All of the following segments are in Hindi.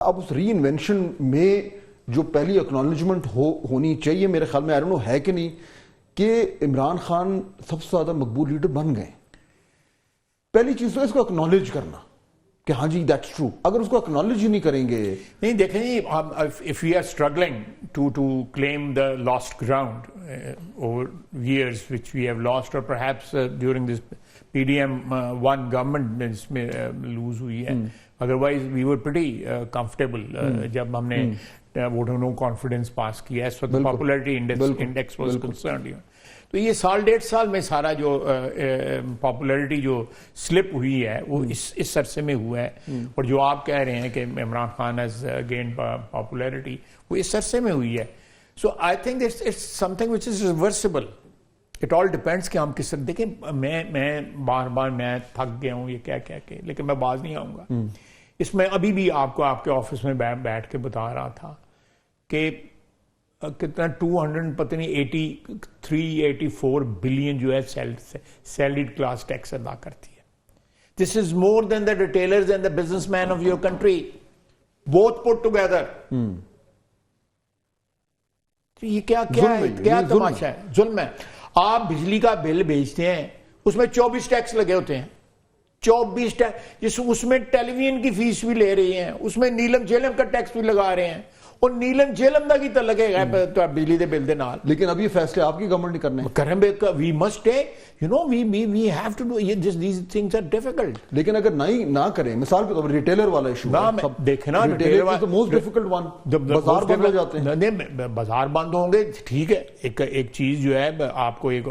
अब उस री इन्वेंशन में जो पहली एक्नॉलेजमेंट होनी चाहिए मेरे ख्याल में, आई डोंट नो है कि नहीं, कि इमरान खान सबसे ज्यादा मकबूल लीडर बन गए। पहली चीज तो इसको एक्नॉलेज करना कि हाँ जी दैट्स ट्रू। अगर उसको एक्नॉलेज ही नहीं करेंगे, नहीं देखें जी, if we are struggling to claim the lost ground over years which we have lost, or perhaps during this PDM one government इसमें लूज हुई है, otherwise we were pretty comfortable जब हमने vote of no confidence pass किया है, पॉपुलैरिटी इंडेक्स वाज कंसर्न्ड। तो ये साल डेढ़ साल में सारा जो पॉपुलैरिटी जो स्लिप हुई है वो इस अरसे में हुआ है। और जो आप कह रहे हैं कि Imran Khan has gain popularity, वो इस अरसे में हुई है। So I think it's something which is reversible. It all depends कि हम किस, देखिए मैं बार बार मैं थक गया हूँ ये क्या क्या के, लेकिन मैं बाज नहीं आऊंगा इसमें। अभी भी आपको आपके ऑफिस में बैठ के बता रहा था कि कितना 200 पता नहीं 84 बिलियन जो है सैलरीड क्लास टैक्स अदा करती है। This is more than the retailers and the businessman of your country both put together. ये क्या तमाशा है, जुल्म है। आप बिजली का बिल भेजते हैं, उसमें 24 टैक्स लगे होते हैं, 24 टैक्स, उसमें टेलीविजन की फीस भी ले रही हैं, उसमें नीलम झेलम का टैक्स भी लगा रहे हैं, और नीलम झेलम का तो लगेगा तो बिजली के बिल के नाल। लेकिन अब ये फैसले आपकी गवर्नमेंट नहीं करने करें। We must you know we have to do these things are difficult. लेकिन अगर ना करें, मिसाल के तौर पर रिटेलर वाला इशू देखना, retailer is the most difficult one. बाजार बंद हो जाते हैं, नहीं बाजार बंद होंगे, ठीक है। एक चीज जो है, आपको एक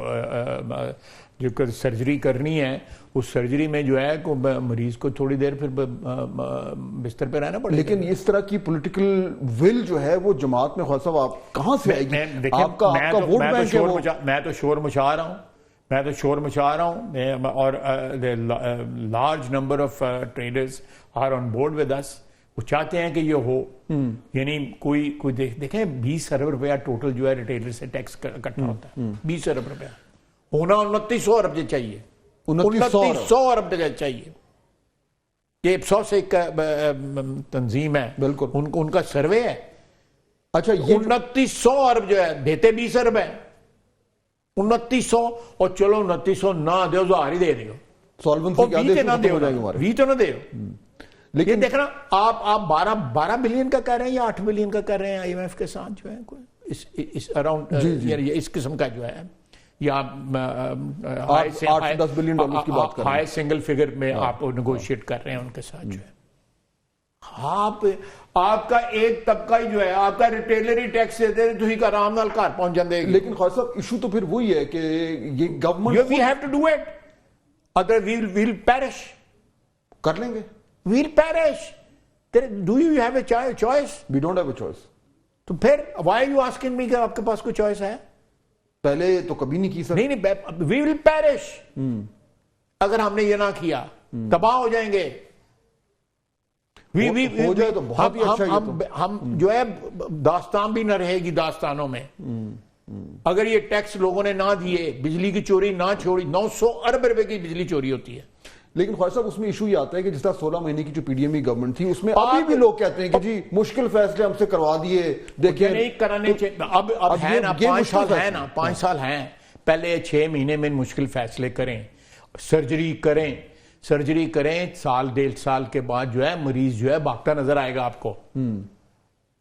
जो सर्जरी करनी है, उस सर्जरी में जो है को मरीज को थोड़ी देर फिर बिस्तर पे रहना पड़ेगा। लेकिन इस तरह की पॉलिटिकल विल जो है वो जमात में ख्वाजा साहब आप कहां से आएगी? आपका वोट बैंक है वो। मैं तो शोर मचा रहा हूं, और large number of traders are on board with us. वो चाहते हैं कि ये हो, यानी कोई देखें 20 अरब रुपया टोटल जो है रिटेलर से टैक्स इकट्ठा होता है। 20 अरब रुपया होना 2900 अरब चाहिए, 2900 अरब चाहिए। ये इप्सॉस एक तंजीम है, बिल्कुल उनका सर्वे है। अच्छा, ये 2900 अरब जो है, देते 20 अरब है, 2900, और चलो 2900 ना दो, 1000 ही दे दो, सॉल्वेंसी क्या दे ना दो, वी तो ना दे। लेकिन देखना, आप 12 बिलियन का कह रहे हैं या 8 बिलियन का कर रहे हैं IMF के साथ जो है, इस अराउंड इस किस्म का जो है, या 8-10 बिलियन डॉलर की बात कर रहे हैं, हाई सिंगल फिगर में आप नेगोशिएट कर रहे हैं उनके साथ जो है। आपका एक तबका ही जो है, आपका रिटेलरी टैक्स देते हैं, तुम आराम नाल घर पहुंच जाते। लेकिन ख्वाजा साहब इशू तो फिर वही है कि ये government, we have to do it, other we'll perish. कर लेंगे, we'll perish. Do you have a choice? We don't have a choice. तो फिर why are you asking me कि आपके पास कोई चॉइस है? पहले तो कभी नहीं की सर। नहीं, वी विल पेरिश। अगर हमने ये ना किया तबाह हो जाएंगे। हो जाए तो बहुत ही अच्छा। हम जो है, दास्तान भी ना रहेगी दास्तानों में। अगर ये टैक्स लोगों ने ना दिए, बिजली की चोरी ना छोड़ी, 900 अरब रुपए की बिजली चोरी होती है। लेकिन ख्वाजा साहब उसमें इशू ये आता है कि जिस तरह 16 महीने की जो PDM गवर्नमेंट थी, उसमें अभी भी लोग कहते हैं कि जी मुश्किल फैसले हमसे करवा दिए। देखिए नहीं कराने चाहिए। अब है ना, 5 साल है ना, 5 साल हैं। पहले 6 महीने में मुश्किल फैसले करें, सर्जरी करें, साल 1.5 साल के बाद जो है मरीज जो है भागता नजर आएगा आपको।